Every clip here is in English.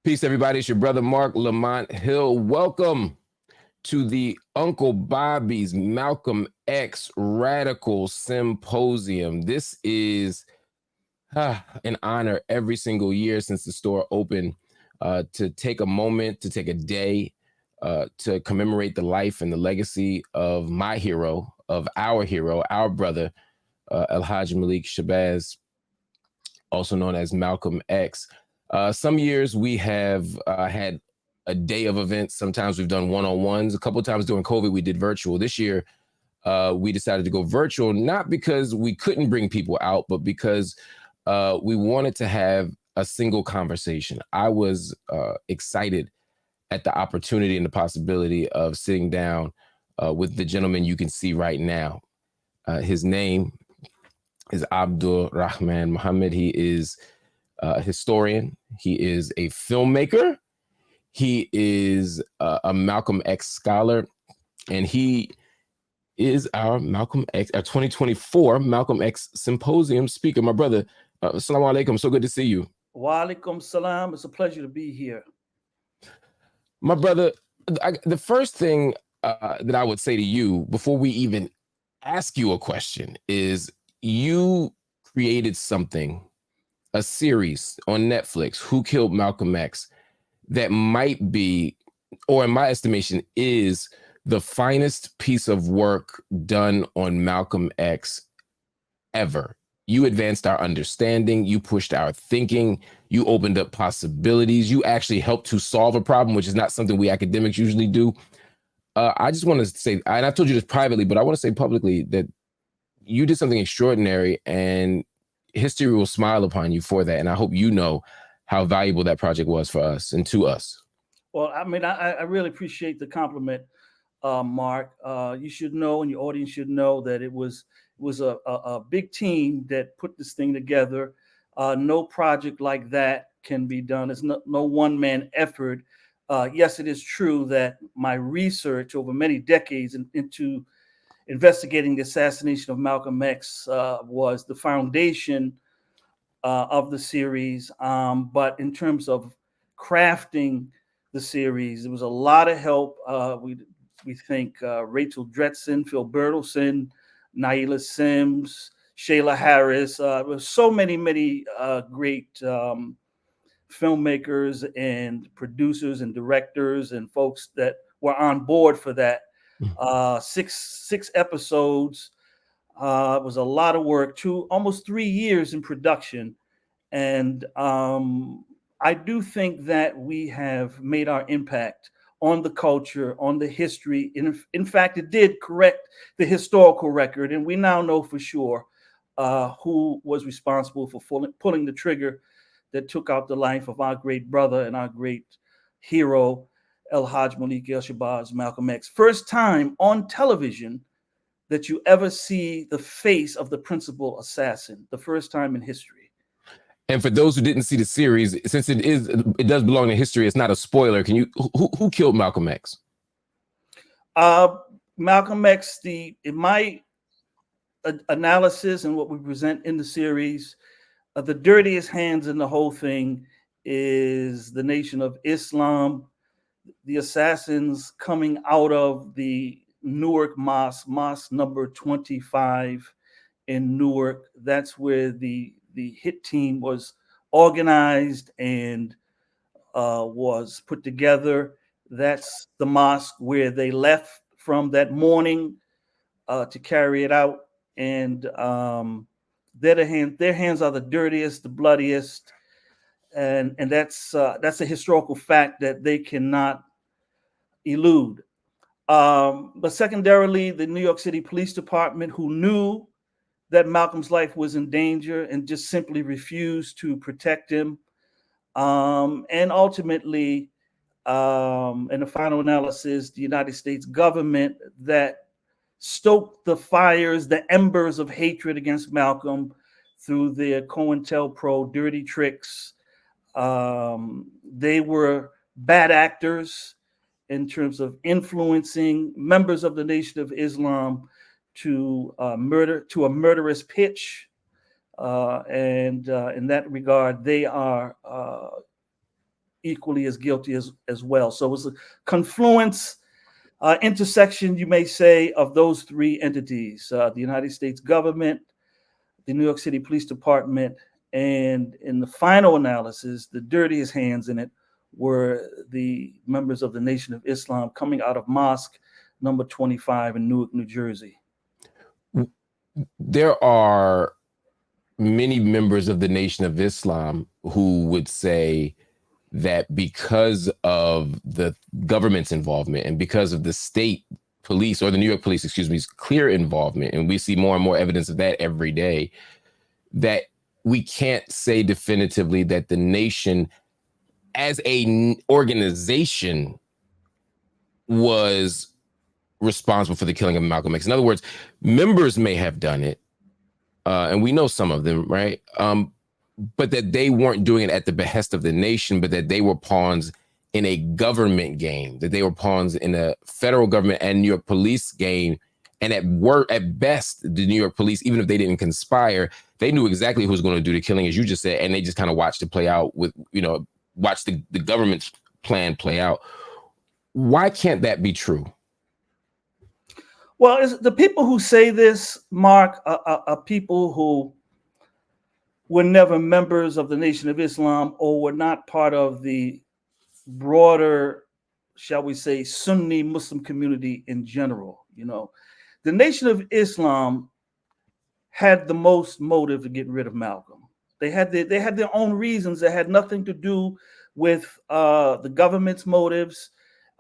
Peace, everybody. It's your brother, Marc Lamont Hill. Welcome to the Uncle Bobby's Malcolm X Radical Symposium. This is an honor every single year since the store opened to take a moment, to take a day to commemorate the life and the legacy of my hero, of our brother, Alhaji Malik Shabazz, also known as Malcolm X. Some years we have had a day of events. Sometimes we've done one-on-ones. A couple of times during COVID, we did virtual. This year, we decided to go virtual, not because we couldn't bring people out, but because we wanted to have a single conversation. I was excited at the opportunity and the possibility of sitting down with the gentleman you can see right now. His name is Abdur-Rahman Muhammad. He is a historian. He is a filmmaker. He is a Malcolm X scholar, and he is our Malcolm X, our 2024 Malcolm X Symposium speaker. My brother, assalamu alaikum. So good to see you. Wa alaikum salam. It's a pleasure to be here. My brother, the first thing that I would say to you before we even ask you a question is you created something, a series on Netflix, Who Killed Malcolm X, that might be, or in my estimation, is the finest piece of work done on Malcolm X ever. You advanced our understanding, you pushed our thinking, you opened up possibilities, you actually helped to solve a problem, which is not something we academics usually do. I just want to say, and I've told you this privately, but I want to say publicly that you did something extraordinary, and history will smile upon you for that. And I hope you know how valuable that project was for us and to us. Well, I mean, I really appreciate the compliment, Mark. You should know, and your audience should know, that it was a big team that put this thing together. No project like that can be done. It's no one-man effort. Yes, it is true that my research over many decades into investigating the assassination of Malcolm X was the foundation of the series. But in terms of crafting the series, there was a lot of help. We think Rachel Dretson, Phil Bertelson, Naila Sims, Shayla Harris. There were so many great filmmakers and producers and directors and folks that were on board for that. Six episodes. It was a lot of work, almost 3 years in production. And I do think that we have made our impact on the culture, on the history. In fact, it did correct the historical record. And we now know for sure who was responsible for pulling the trigger that took out the life of our great brother and our great hero, Alhaji Malik Shabazz, Malcolm X. First time on television that you ever see the face of the principal assassin, the first time in history. And for those who didn't see the series, since it does belong to history, it's not a spoiler. Can you, who killed Malcolm X? Malcolm X, in my analysis and what we present in the series, the dirtiest hands in the whole thing is the Nation of Islam. The assassins coming out of the Newark Mosque number 25 in Newark. That's where the hit team was organized and was put together. That's the mosque where they left from that morning to carry it out. And their hands are the dirtiest, the bloodiest. And that's a historical fact that they cannot elude. But secondarily, the New York City Police Department, who knew that Malcolm's life was in danger and just simply refused to protect him. And ultimately, in the final analysis, the United States government that stoked the fires, the embers of hatred against Malcolm through their COINTELPRO dirty tricks. They were bad actors in terms of influencing members of the Nation of Islam to a murderous pitch. And in that regard, they are equally as guilty as well. So it was a confluence, intersection, you may say, of those three entities, the United States government, the New York City Police Department, and in the final analysis, the dirtiest hands in it were the members of the Nation of Islam coming out of Mosque number 25 in Newark, New Jersey. There are many members of the Nation of Islam who would say that because of the government's involvement and because of the state police, or the New York police, excuse me, clear involvement, and we see more and more evidence of that every day, that we can't say definitively that the nation as an organization was responsible for the killing of Malcolm X. In other words, members may have done it, and we know some of them, right? But that they weren't doing it at the behest of the nation, but that they were pawns in a government game, that they were pawns in a federal government and New York police game. And at best, the New York police, even if they didn't conspire, they knew exactly who was going to do the killing, as you just said, and they just kind of watched it play out with, watch the government's plan play out. Why can't that be true? Well, the people who say this, Mark, are people who were never members of the Nation of Islam or were not part of the broader, shall we say, Sunni Muslim community in general. The Nation of Islam had the most motive to get rid of Malcolm. They had their own reasons that had nothing to do with the government's motives.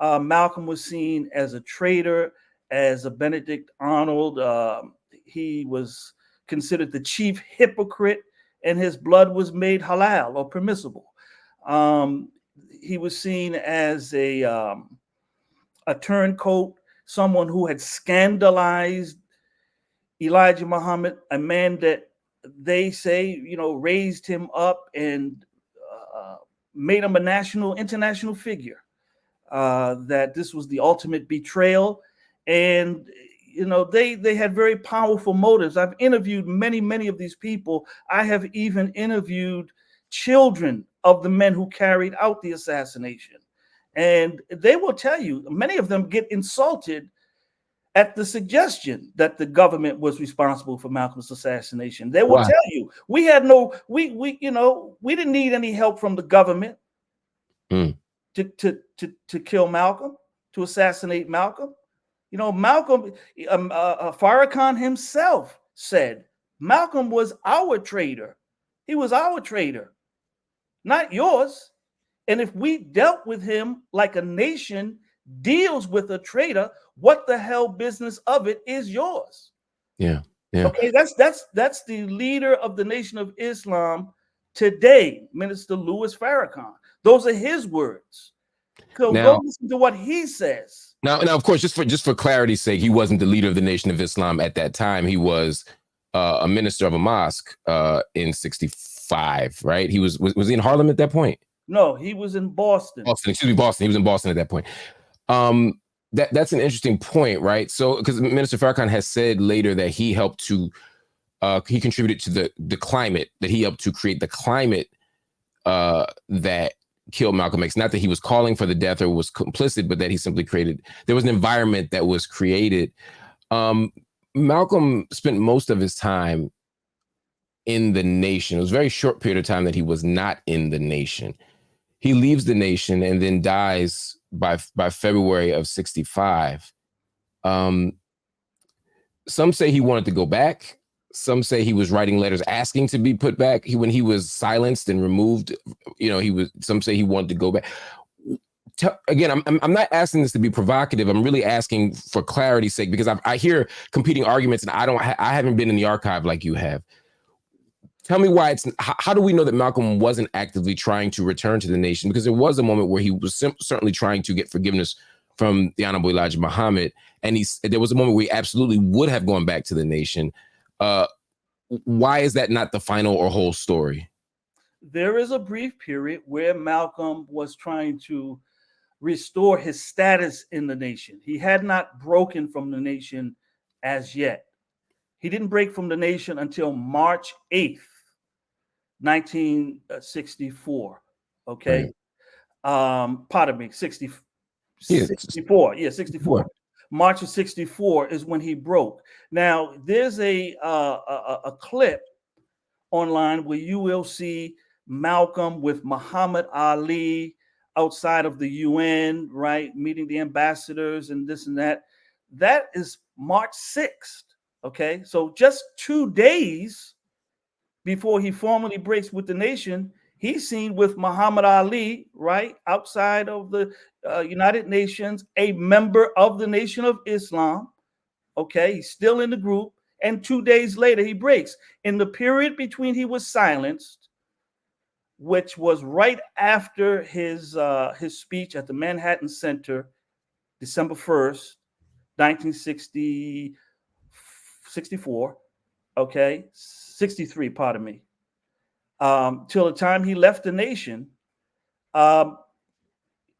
Malcolm was seen as a traitor, as a Benedict Arnold. He was considered the chief hypocrite, and his blood was made halal or permissible. He was seen as a turncoat, someone who had scandalized Elijah Muhammad, a man that they say, raised him up and made him a international figure. That this was the ultimate betrayal. And they had very powerful motives. I've interviewed many of these people. I have even interviewed children of the men who carried out the assassination. And they will tell you, many of them get insulted at the suggestion that the government was responsible for Malcolm's assassination. They will tell you, we didn't need any help from the government to kill Malcolm, to assassinate Malcolm. Malcolm, Farrakhan himself said, Malcolm was our traitor. He was our traitor, not yours. And if we dealt with him like a nation deals with a traitor, what the hell business of it is yours? Yeah. Okay, that's the leader of the Nation of Islam today, Minister Louis Farrakhan. Those are his words. So go listen to what he says. Now, of course, just for clarity's sake, he wasn't the leader of the Nation of Islam at that time. He was a minister of a mosque in '65, right? He was he in Harlem at that point? No, he was in Boston. Boston. He was in Boston at that point. That's an interesting point, right? So, because Minister Farrakhan has said later that he helped to, he contributed to the climate, that he helped to create the climate that killed Malcolm X. Not that he was calling for the death or was complicit, but that he simply there was an environment that was created. Malcolm spent most of his time in the nation. It was a very short period of time that he was not in the nation. He leaves the nation and then dies by February of '65. Some say he wanted to go back. Some say he was writing letters asking to be put back. When he was silenced and removed, some say he wanted to go back. Again, I'm not asking this to be provocative. I'm really asking for clarity's sake, because I hear competing arguments, and I haven't been in the archive like you have. Tell me why how do we know that Malcolm wasn't actively trying to return to the nation? Because there was a moment where he was certainly trying to get forgiveness from the Honorable Elijah Muhammad. And there was a moment where he absolutely would have gone back to the nation. Why is that not the final or whole story? There is a brief period where Malcolm was trying to restore his status in the nation. He had not broken from the nation as yet. He didn't break from the nation until March 8th, 1964. Okay. Pardon me, 60, Yeah, 64. Yeah, 64. March of 64 is when he broke. Now, there's a clip online where you will see Malcolm with Muhammad Ali outside of the UN, right, meeting the ambassadors and this and that. That is March 6th. Okay, so just 2 days before he formally breaks with the nation, he's seen with Muhammad Ali, right, outside of the United Nations, a member of the Nation of Islam. Okay, he's still in the group. And 2 days later, he breaks. In the period between he was silenced, which was right after his speech at the Manhattan Center, December 1st, 1960, 64, okay, 63, pardon me, till the time he left the nation,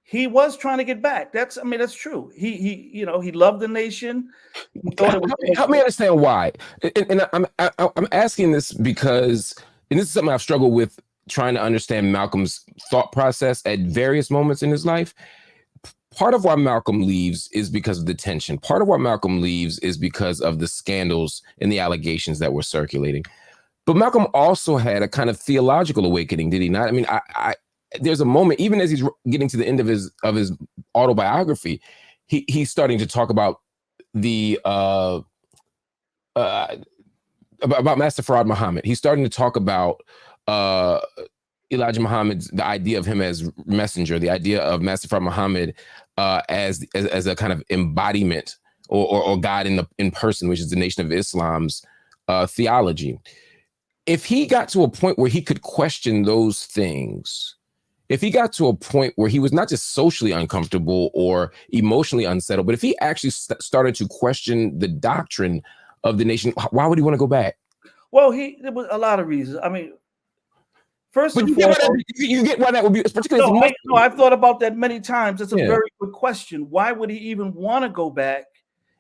he was trying to get back. That's true. He loved the nation. He thought it was help me understand why. And I'm asking this because, and this is something I've struggled with trying to understand Malcolm's thought process at various moments in his life. Part of why Malcolm leaves is because of the tension. Part of why Malcolm leaves is because of the scandals and the allegations that were circulating. But Malcolm also had a kind of theological awakening, did he not? I mean, there's a moment, even as he's getting to the end of his autobiography, he's starting to talk about the about Master Farad Muhammad. He's starting to talk about Elijah Muhammad's, the idea of him as messenger, the idea of Master Farad Muhammad as a kind of embodiment or God in person, which is the Nation of Islam's theology. If he got to a point where he could question those things, if he got to a point where he was not just socially uncomfortable or emotionally unsettled, but if he actually started to question the doctrine of the nation, why would he want to go back? Well, there was a lot of reasons. I mean, first and foremost, you get why that would be, particularly. I've thought about that many times. It's a very good question. Why would he even want to go back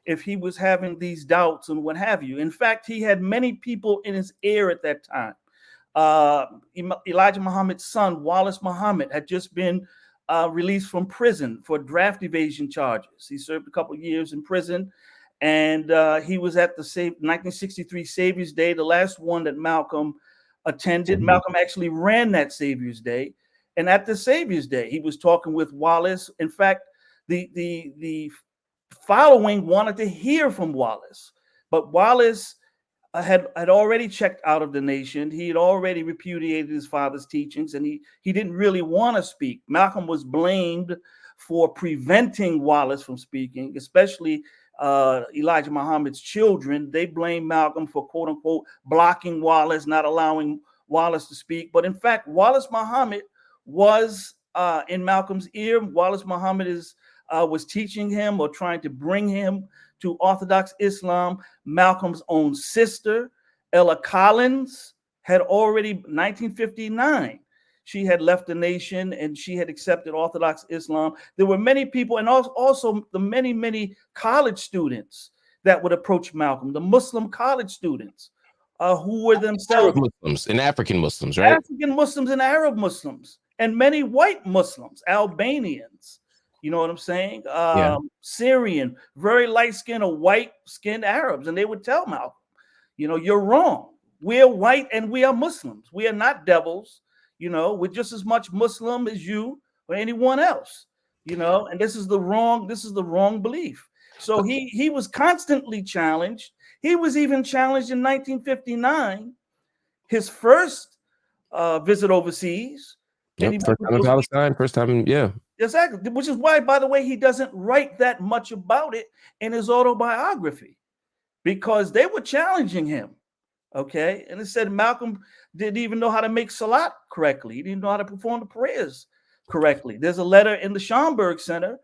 if he was having these doubts and what have you? In fact, he had many people in his ear at that time. Elijah Muhammad's son, Wallace Muhammad, had just been released from prison for draft evasion charges. He served a couple of years in prison, and he was at the 1963 Savior's Day, the last one that Malcolm attended. Mm-hmm. Malcolm actually ran that Savior's Day, and at the Savior's Day, he was talking with Wallace. In fact, the following wanted to hear from Wallace, but Wallace had already checked out of the nation. He had already repudiated his father's teachings, and he didn't really want to speak. Malcolm was blamed for preventing Wallace from speaking, especially Elijah Muhammad's children. They blamed Malcolm for, quote unquote, blocking Wallace, not allowing Wallace to speak. But in fact, Wallace Muhammad was in Malcolm's ear. Wallace Muhammad was teaching him or trying to bring him to Orthodox Islam. Malcolm's own sister, Ella Collins, had already, 1959, she had left the nation and she had accepted Orthodox Islam. There were many people, and also the many college students that would approach Malcolm, the Muslim college students who were themselves Arab Muslims and African Muslims, right? African Muslims and Arab Muslims, and many white Muslims, Albanians. You know what I'm saying? Syrian, very light-skinned or white-skinned Arabs. And they would tell Malcolm, you're wrong. We're white and we are Muslims. We are not devils. We're just as much Muslim as you or anyone else. And this is the wrong belief. So he was constantly challenged. He was even challenged in 1959, his first visit overseas. Yep, first time in Palestine, first time, yeah. Exactly, which is why, by the way, he doesn't write that much about it in his autobiography, because they were challenging him, okay? And it said Malcolm didn't even know how to make salat correctly. He didn't know how to perform the prayers correctly. There's a letter in the Schomburg Center,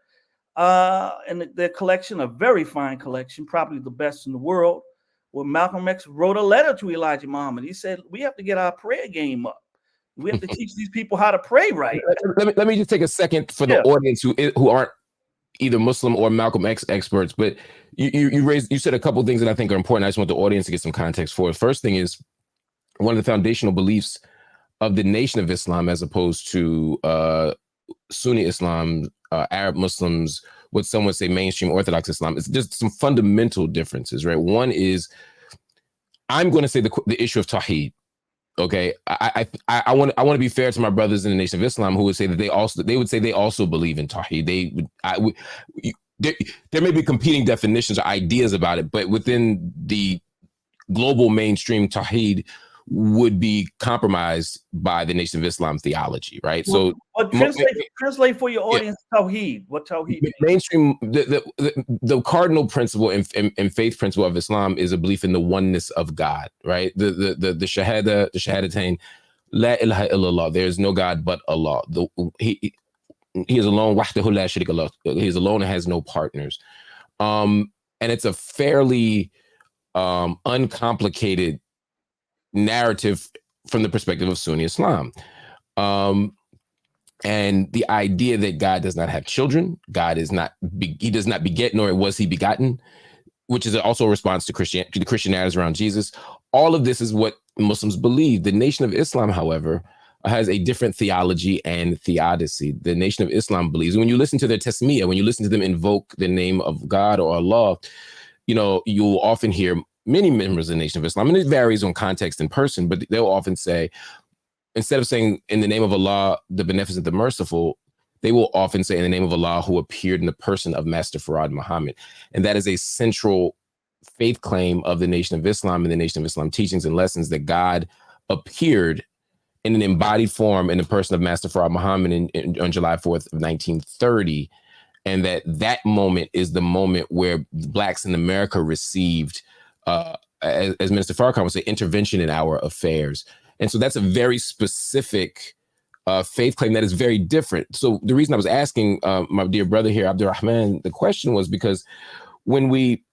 and their collection, a very fine collection, probably the best in the world, where Malcolm X wrote a letter to Elijah Muhammad. He said, we have to get our prayer game up. We have to teach these people how to pray right. Let me just take a second for the audience who aren't either Muslim or Malcolm X experts, but you said a couple of things that I think are important. I just want the audience to get some context for it. First thing is, one of the foundational beliefs of the Nation of Islam, as opposed to Sunni Islam, Arab Muslims, what some would say mainstream Orthodox Islam, it's just some fundamental differences, right? One is, I'm going to say the issue of Tawheed. Okay, I want to be fair to my brothers in the Nation of Islam who would say that they would say they also believe in Tawheed. There may be competing definitions or ideas about it, but within the global mainstream, Tawheed would be compromised by the Nation of Islam theology, right? Well, translate for your yeah, audience Tawheed. What Tawheed means. mainstream, the cardinal principle and faith principle of Islam is a belief in the oneness of God, right? The shahadatain, la ilaha illallah. There is no God but Allah. He is alone. Wahdahu la sharika lahu. He is alone and has no partners. And it's a fairly uncomplicated narrative from the perspective of Sunni Islam. And the idea that God does not have children, he does not beget, nor was he begotten, which is also a response to the Christian narratives around Jesus. All of this is what Muslims believe. The Nation of Islam, however, has a different theology and theodicy. The Nation of Islam believes, when you listen to their tasmiyah, when you listen to them invoke the name of God or Allah, you'll often hear many members of the Nation of Islam, and it varies on context and person, but they'll often say, instead of saying in the name of Allah, the Beneficent, the Merciful, they will often say in the name of Allah who appeared in the person of Master Farad Muhammad. And that is a central faith claim of the Nation of Islam and the Nation of Islam teachings and lessons, that God appeared in an embodied form in the person of Master Farad Muhammad on July 4th of 1930. And that moment is the moment where Blacks in America received, as Minister Farrakhan would say, intervention in our affairs. And so that's a very specific faith claim that is very different. So the reason I was asking my dear brother here, Abdur-Rahman, the question was because when we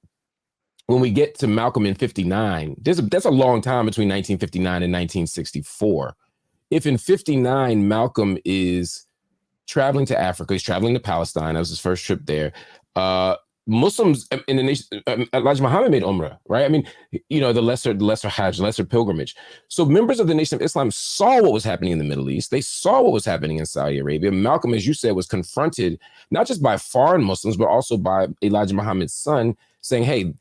get to Malcolm in 59, that's a long time between 1959 and 1964. If in 59 Malcolm is traveling to Africa, he's traveling to Palestine, that was his first trip there. Muslims in the nation, Elijah Muhammad made Umrah, right? I mean, the lesser Hajj, lesser pilgrimage. So members of the Nation of Islam saw what was happening in the Middle East. They saw what was happening in Saudi Arabia. Malcolm, as you said, was confronted not just by foreign Muslims, but also by Elijah Muhammad's son, saying, hey,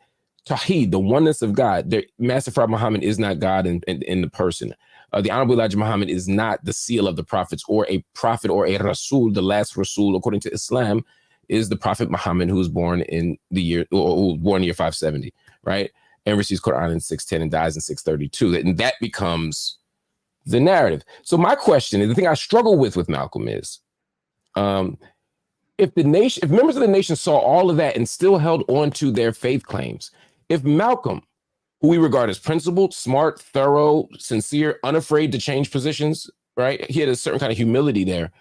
Tawheed, the oneness of God, Master Farad Muhammad is not God in the person. The Honorable Elijah Muhammad is not the seal of the prophets or a prophet or a Rasul. The last Rasul, according to Islam, is the Prophet Muhammad, who was born in the year 570, right? And receives Quran in 610 and dies in 632. And that becomes the narrative. So my question, and the thing I struggle with Malcolm is, if members of the nation saw all of that and still held on to their faith claims, if Malcolm, who we regard as principled, smart, thorough, sincere, unafraid to change positions, right? He had a certain kind of humility there.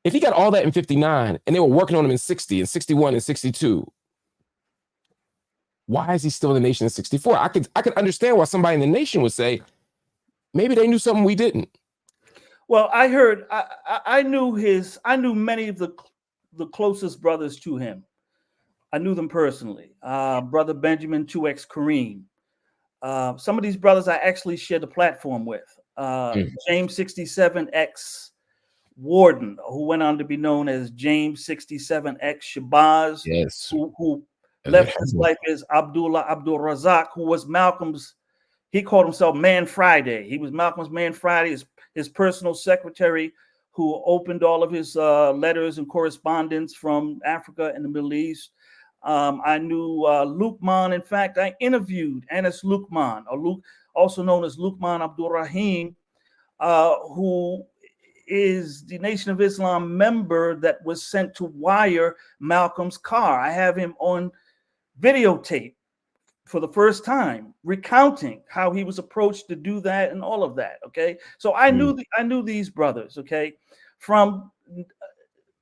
If he got all that in 59 and they were working on him in 60 and 61 and 62, why is he still in the nation in 64? I could understand why somebody in the nation would say, maybe they knew something we didn't. Well, I heard, I knew many of the closest brothers to him. I knew them personally. Brother Benjamin 2X Kareem. Some of these brothers I actually shared the platform with. James 67X Warden, who went on to be known as James 67X Shabazz, yes, who left his life as Abdur-Razak, who was Malcolm's, he called himself Man Friday. He was Malcolm's Man Friday, his personal secretary, who opened all of his letters and correspondence from Africa and the Middle East. I knew Luqman. In fact, I interviewed Anas Luqman, or Luke, also known as Luqman Abdur-Rahim, who is the Nation of Islam member that was sent to wire Malcolm's car. I have him on videotape for the first time, recounting how he was approached to do that and all of that. Okay, so I knew these brothers. Okay, from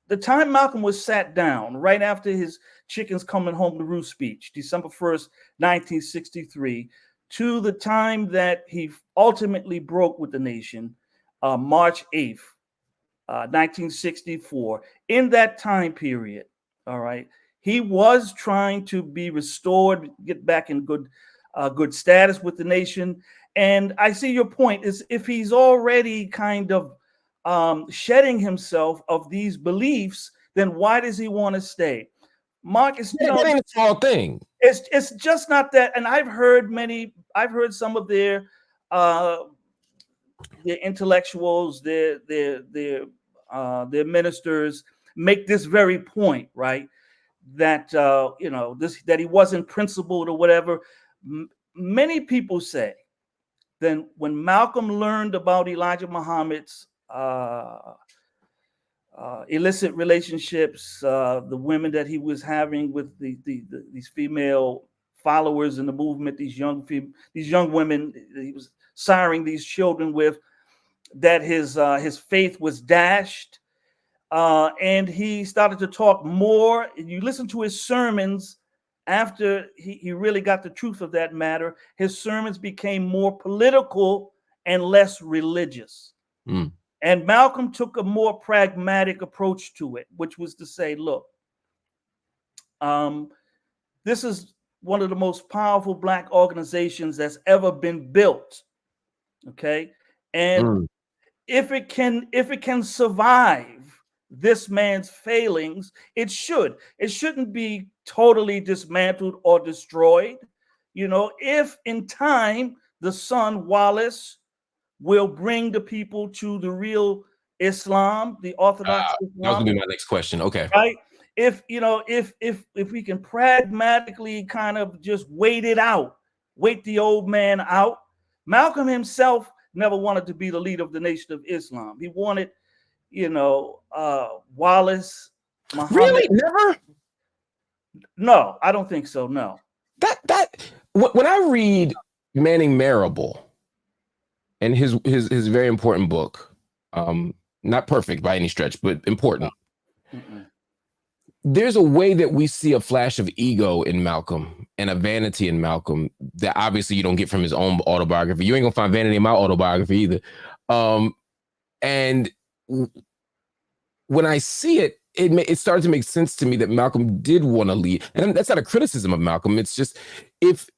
the time Malcolm was sat down, right after his chickens coming home to roost speech, December 1st, 1963, to the time that he ultimately broke with the nation, March 8th, 1964. In that time period, all right, he was trying to be restored, get back in good status with the nation. And I see your point is, if he's already kind of shedding himself of these beliefs, then why does he want to stay? Mark, it's, you know, that ain't a small thing. It's just not that. And I've heard some of their intellectuals, their ministers make this very point, right? That that he wasn't principled or whatever. Many people say then when Malcolm learned about Elijah Muhammad's illicit relationships, the women that he was having with these female followers in the movement, these young women he was siring these children with, that his faith was dashed, and he started to talk more. You listen to his sermons after he really got the truth of that matter. His sermons became more political and less religious. Mm. And Malcolm took a more pragmatic approach to it, which was to say, look, this is one of the most powerful Black organizations that's ever been built. Okay. And if it can survive this man's failings, it shouldn't be totally dismantled or destroyed. You know, if in time the son Wallace will bring the people to the real Islam, the Orthodox That was Islam. gonna be my next question. Okay. Right? If we can pragmatically kind of just wait the old man out. Malcolm himself never wanted to be the leader of the Nation of Islam. He wanted, Wallace, Muhammad. Really? Never? No, I don't think so. No. When I read Manning Marable and his very important book, not perfect by any stretch, but important. There's a way that we see a flash of ego in Malcolm and a vanity in Malcolm that obviously you don't get from his own autobiography. You ain't gonna find vanity in my autobiography either. And when I see it, it started to make sense to me that Malcolm did want to lead. And that's not a criticism of Malcolm. It's just, if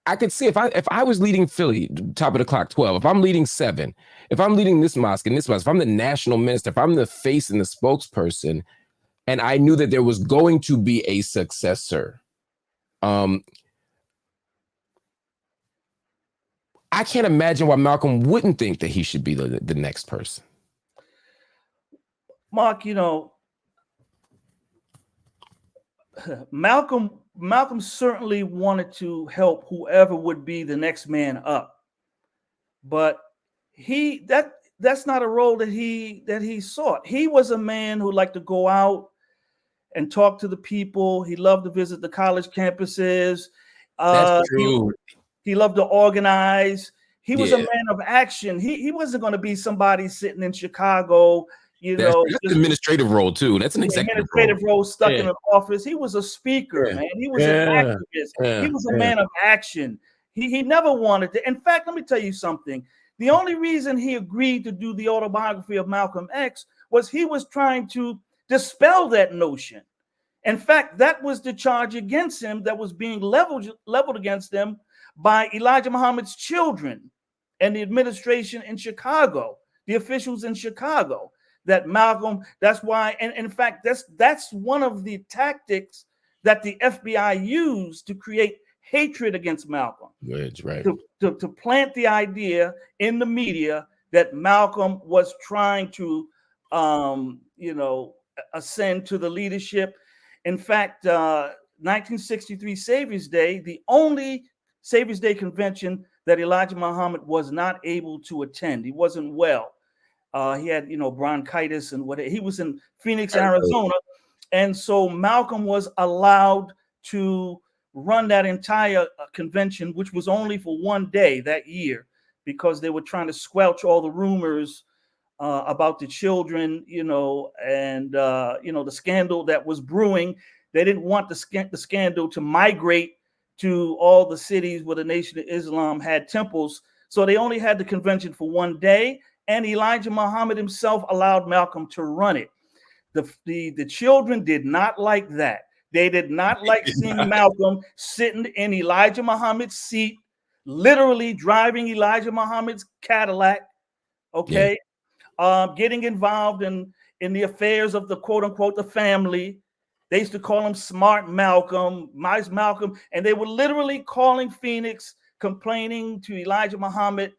I could see, if I was leading Philly, top of the clock, 12, if I'm leading 7, if I'm leading this mosque and this mosque, if I'm the national minister, if I'm the face and the spokesperson, and I knew that there was going to be a successor, I can't imagine why Malcolm wouldn't think that he should be the next person. Mark, Malcolm certainly wanted to help whoever would be the next man up, but that's not a role that he sought. He was a man who liked to go out and talk to the people. He loved to visit the college campuses. That's true. He loved to organize. He was a man of action. He wasn't going to be somebody sitting in Chicago. That's an administrative role too. That's an executive role stuck in an office. He was a speaker, man. He was an activist. He was a man of action. He never wanted to. In fact, let me tell you something. The only reason he agreed to do the autobiography of Malcolm X was he was trying to dispel that notion. In fact, that was the charge against him that was being leveled against him by Elijah Muhammad's children and the administration in Chicago, the officials in Chicago. That Malcolm, that's why, and in fact, that's one of the tactics that the FBI used to create hatred against Malcolm. Right. To plant the idea in the media that Malcolm was trying to, ascend to the leadership. In fact, 1963 Savior's Day, the only Savior's Day convention that Elijah Muhammad was not able to attend. He wasn't well. He had, bronchitis and whatever. He was in Phoenix, Arizona. And so Malcolm was allowed to run that entire convention, which was only for one day that year, because they were trying to squelch all the rumors about the children, and the scandal that was brewing. They didn't want the scandal to migrate to all the cities where the Nation of Islam had temples. So they only had the convention for one day. And Elijah Muhammad himself allowed Malcolm to run it. The children did not like that. They did not like seeing Malcolm sitting in Elijah Muhammad's seat, literally driving Elijah Muhammad's Cadillac. Okay. getting involved in the affairs of the quote unquote the family. They used to call him Smart Malcolm, Mice Malcolm, and they were literally calling Phoenix, complaining to Elijah Muhammad.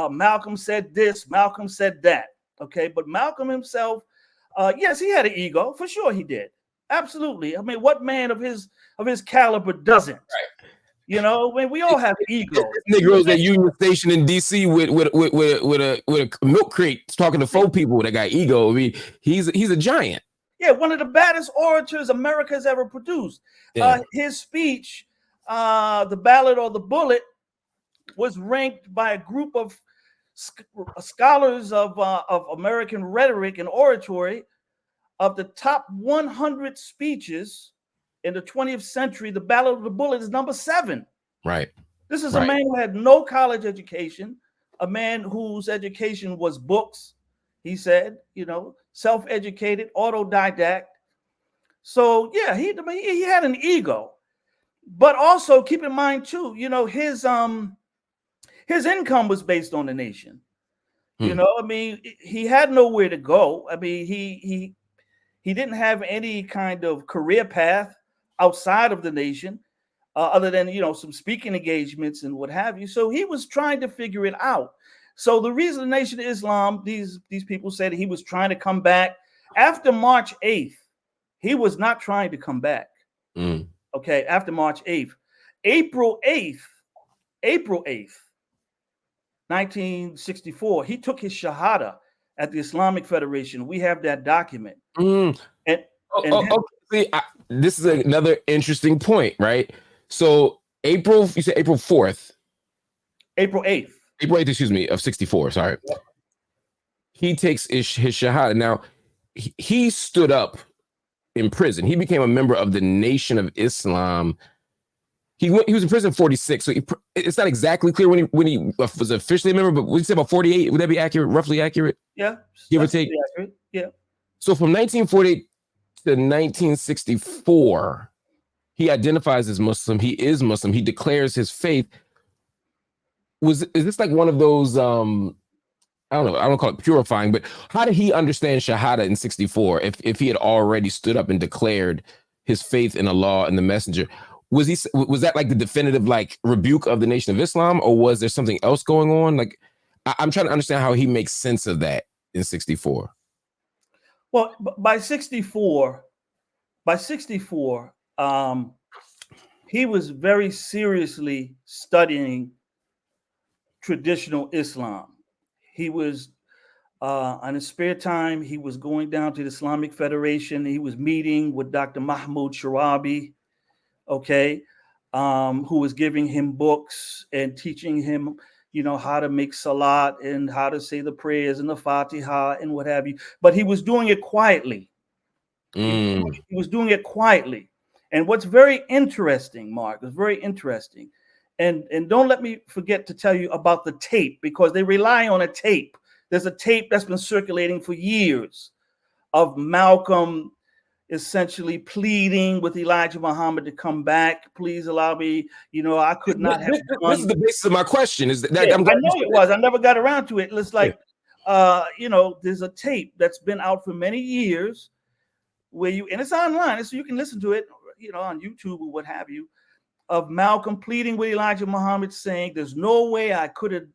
Malcolm said this, Malcolm said that. Okay, but Malcolm himself, yes, he had an ego, for sure he did. Absolutely. I mean, what man of his caliber doesn't? Right. You know, when we all have ego. Negroes at Union Station in DC with a milk crate talking to 4 people that got ego. I mean, he's a giant. Yeah, one of the baddest orators America has ever produced. Yeah. His speech, The Ballad or the Bullet, was ranked by a group of scholars of American rhetoric and oratory of the top 100 speeches in the 20th century. The Ballad of the Bullet is number 7. Right. This is a man who had no college education, a man whose education was books, he said, you know, self-educated, autodidact. So yeah, he had an ego, but also keep in mind too, you know, his income was based on the nation. You know, I mean, he had nowhere to go. I mean, he didn't have any kind of career path outside of the nation, other than, you know, some speaking engagements and what have you. So he was trying to figure it out. So the reason the Nation of Islam, these people said he was trying to come back after March 8th. He was not trying to come back. Okay, after March 8th. April 8th, 1964, he took his Shahada at the Islamic Federation. We have that document. See, this is another interesting point, right? So you said April 4th. April 8th. April 8th, excuse me, of 64, sorry. Yep. He takes his Shahada. Now, he stood up in prison. He became a member of the Nation of Islam. He was in prison 46, so it's not exactly clear when he was officially a member, but would you say about 48? Would that be accurate, roughly accurate? Yeah. Give or take? Accurate. Yeah. So from 1948 to 1964, he identifies as Muslim. He is Muslim. He declares his faith. Is this like one of those, I don't know, I don't call it purifying, but how did he understand Shahada in 64 if he had already stood up and declared his faith in Allah and the Messenger? Was that like the definitive like rebuke of the Nation of Islam, or was there something else going on? Like, I'm trying to understand how he makes sense of that in 64. Well, by 64, he was very seriously studying traditional Islam. He was on his spare time, he was going down to the Islamic Federation. He was meeting with Dr. Mahmoud Sharabi, okay, who was giving him books and teaching him, you know, how to make salat and how to say the prayers and the Fatiha and what have you. But he was doing it quietly. He was doing it quietly. And what's very interesting, Mark, is very interesting. And don't let me forget to tell you about the tape, because they rely on a tape. There's a tape that's been circulating for years of Malcolm essentially pleading with Elijah Muhammad to come back. Please allow me. You know, I could not have. This is the basis of my question. Is that yeah, I know it was. I never got around to it. It's like, you know, there's a tape that's been out for many years where and it's online, so you can listen to it, you know, on YouTube or what have you, of Malcolm pleading with Elijah Muhammad, saying there's no way I could have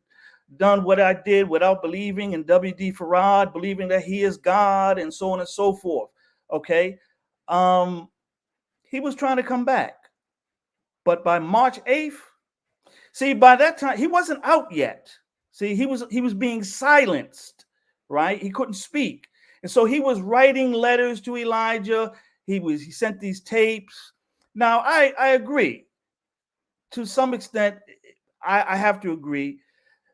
done what I did without believing in W.D. Farad, believing that he is God, and so on and so forth. Okay. He was trying to come back. But by March 8th, see, by that time, he wasn't out yet. See, he was being silenced, right? He couldn't speak. And so he was writing letters to Elijah. He sent these tapes. Now, I agree. To some extent, I have to agree,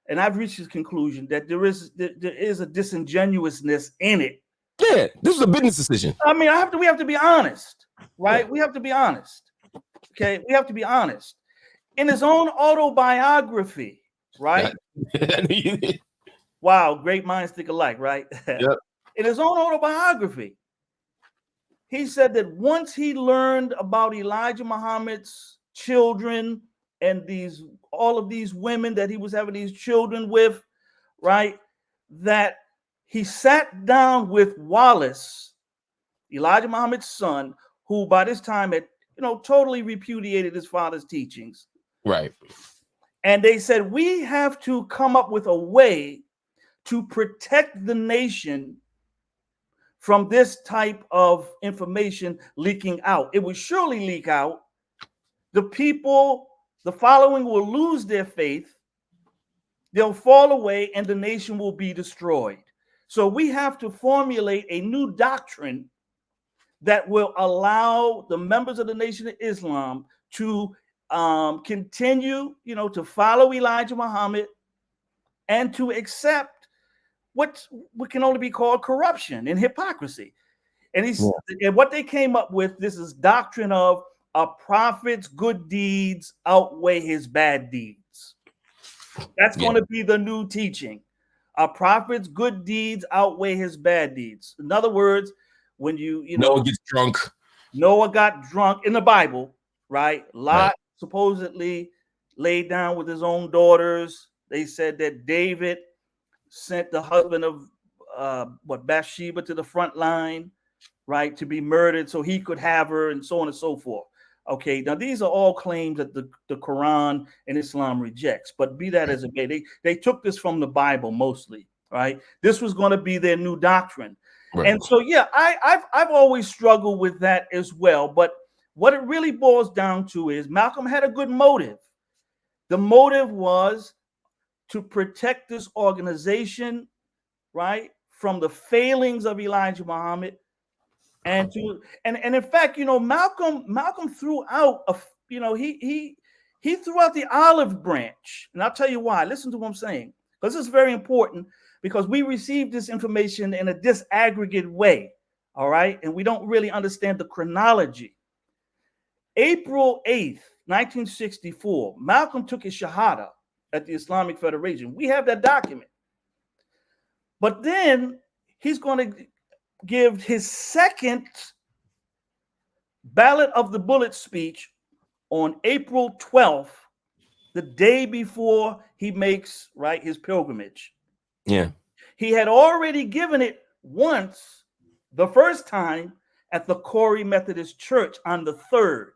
and I've reached this conclusion that there is a disingenuousness in it. Yeah, this was a business decision. I mean, we have to be honest, right? Yeah. We have to be honest. Okay, we have to be honest. In his own autobiography, right? Wow, great minds think alike, right? Yep. In his own autobiography, he said that once he learned about Elijah Muhammad's children and all of these women that he was having these children with, right, that he sat down with Wallace, Elijah Muhammad's son, who by this time had, totally repudiated his father's teachings. Right. And they said, we have to come up with a way to protect the nation from this type of information leaking out. It would surely leak out. The people, the following will lose their faith. They'll fall away and the nation will be destroyed. So we have to formulate a new doctrine that will allow the members of the Nation of Islam to continue, to follow Elijah Muhammad and to accept what can only be called corruption and hypocrisy. And and what they came up with, this is doctrine of a prophet's good deeds outweigh his bad deeds. That's going to be the new teaching. A prophet's good deeds outweigh his bad deeds. In other words, when Noah gets drunk. Noah got drunk in the Bible, right? Lot supposedly laid down with his own daughters. They said that David sent the husband of Bathsheba to the front line, right, to be murdered so he could have her, and so on and so forth. Okay, now these are all claims that the Quran and Islam rejects, but be that as it may, they took this from the Bible mostly, right? This was going to be their new doctrine. Right. And so, yeah, I've always struggled with that as well. But what it really boils down to is Malcolm had a good motive. The motive was to protect this organization, right, from the failings of Elijah Muhammad. And in fact, Malcolm threw out he threw out the olive branch. And I'll tell you why. Listen to what I'm saying, because this is very important, because we received this information in a disaggregated way. All right. And we don't really understand the chronology. April 8th, 1964, Malcolm took his Shahada at the Islamic Federation. We have that document. But then he's going to give his second Ballot of the Bullet speech on April 12th, the day before he makes his pilgrimage. Yeah. He had already given it once, the first time at the Corey Methodist Church on the 3rd,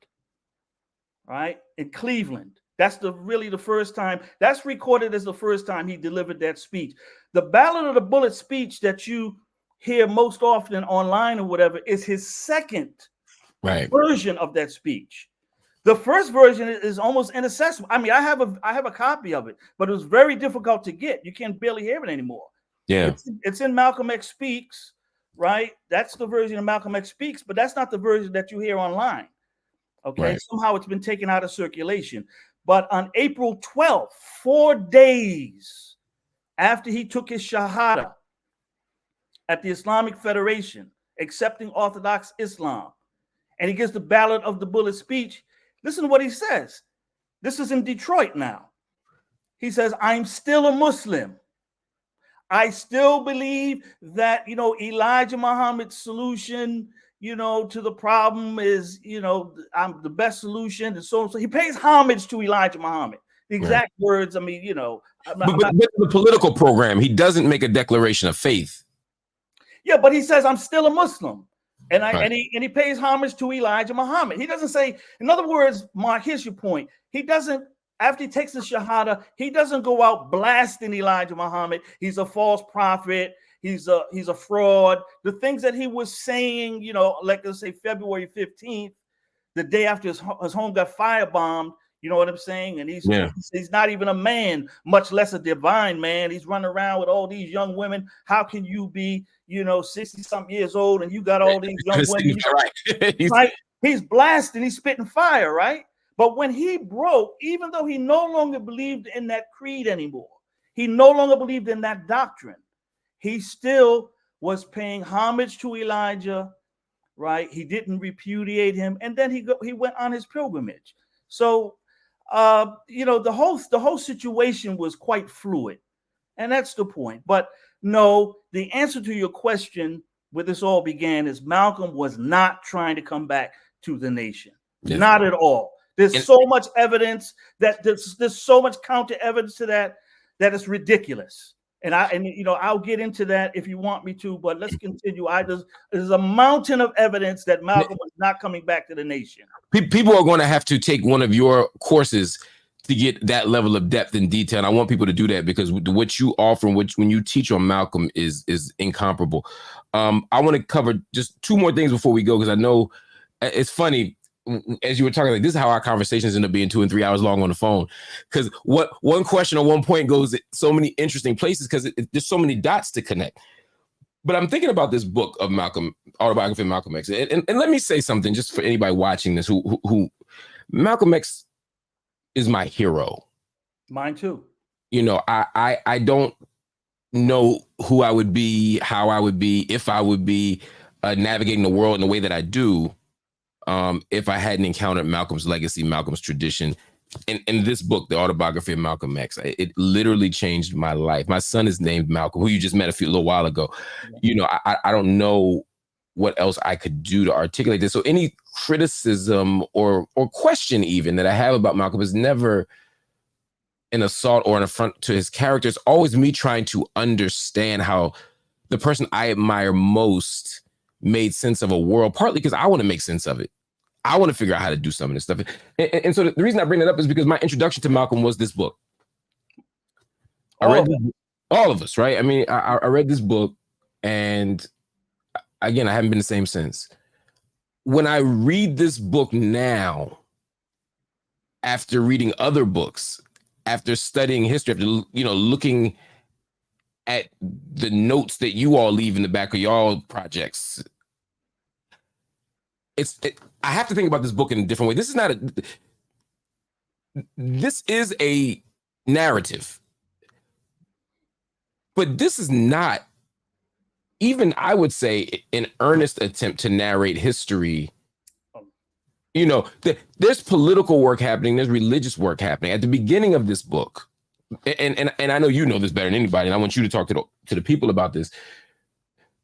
right, in Cleveland. That's really the first time. That's recorded as the first time he delivered that speech. The Ballot of the Bullet speech that you hear most often online or whatever is his second version of that speech. The first version is almost inaccessible. I mean, I have a copy of it, but it was very difficult to get. You can't barely hear it anymore. Yeah, it's in Malcolm X Speaks, right? That's the version of Malcolm X Speaks, but that's not the version that you hear online. Okay, somehow it's been taken out of circulation. But on April 12th, 4 days after he took his Shahada at the Islamic Federation, accepting Orthodox Islam, and he gives the Ballot of the Bullet speech, listen to what he says. This is in Detroit now. He says, I'm still a Muslim. I still believe that, Elijah Muhammad's solution, to the problem is, I'm the best solution. And so he pays homage to Elijah Muhammad. The exact words, I mean, but the political program, he doesn't make a declaration of faith. Yeah, but he says, I'm still a Muslim. And he pays homage to Elijah Muhammad. He doesn't say, in other words, Mark, here's your point. He doesn't, after he takes the Shahada, he doesn't go out blasting Elijah Muhammad. He's a false prophet. He's a fraud. The things that he was saying, like let's say February 15th, the day after his home got firebombed, you know what I'm saying? And he's not even a man, much less a divine man. He's running around with all these young women. How can you be, 60-something years old and you got all these young women? Right? He's blasting, he's spitting fire, right? But when he broke, even though he no longer believed in that creed anymore, he no longer believed in that doctrine, he still was paying homage to Elijah, right? He didn't repudiate him. And then he went on his pilgrimage. So, the whole situation was quite fluid. And that's the point. But no, the answer to your question, where this all began, is Malcolm was not trying to come back to the nation. Yes. Not at all. There's so much evidence that there's so much counter evidence to that it's ridiculous. And I'll get into that if you want me to, but let's continue. There's a mountain of evidence that Malcolm was not coming back to the nation. People are going to have to take one of your courses to get that level of depth and detail. And I want people to do that because what you offer, when you teach on Malcolm, is incomparable. I want to cover just two more things before we go, because I know it's funny. As you were talking, like, this is how our conversations end up being 2 and 3 hours long on the phone, because what one question at one point goes so many interesting places because there's so many dots to connect. But I'm thinking about this book of Malcolm, Autobiography of Malcolm X, and let me say something just for anybody watching this who Malcolm X is my hero. Mine too. I don't know who I would be, how I would be, if I would be navigating the world in the way that I do, if I hadn't encountered Malcolm's legacy, Malcolm's tradition. In this book, The Autobiography of Malcolm X, it literally changed my life. My son is named Malcolm, who you just met a little while ago. I don't know what else I could do to articulate this. So any criticism or question even that I have about Malcolm is never an assault or an affront to his character. It's always me trying to understand how the person I admire most made sense of a world, partly because I want to make sense of it. I want to figure out how to do some of this stuff. And so the reason I bring that up is because my introduction to Malcolm was this book. All of us, right? I mean, I read this book, and again, I haven't been the same since. When I read this book now, after reading other books, after studying history, after looking at the notes that you all leave in the back of y'all projects, I have to think about this book in a different way. This is a narrative, but this is not even, I would say, an earnest attempt to narrate history. There's political work happening, there's religious work happening at the beginning of this book. And I know you know this better than anybody, and I want you to talk to the people about this.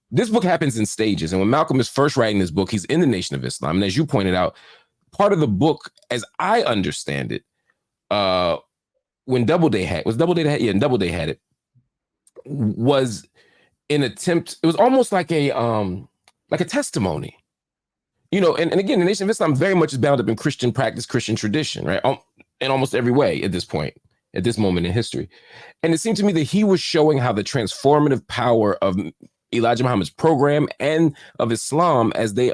This book happens in stages. And when Malcolm is first writing this book, he's in the Nation of Islam. And as you pointed out, part of the book, as I understand it, when Doubleday had it, was an attempt, it was almost like a testimony. And again, the Nation of Islam very much is bound up in Christian practice, Christian tradition, right? In almost every way at this point, at this moment in history. And it seemed to me that he was showing how the transformative power of Elijah Muhammad's program and of Islam as they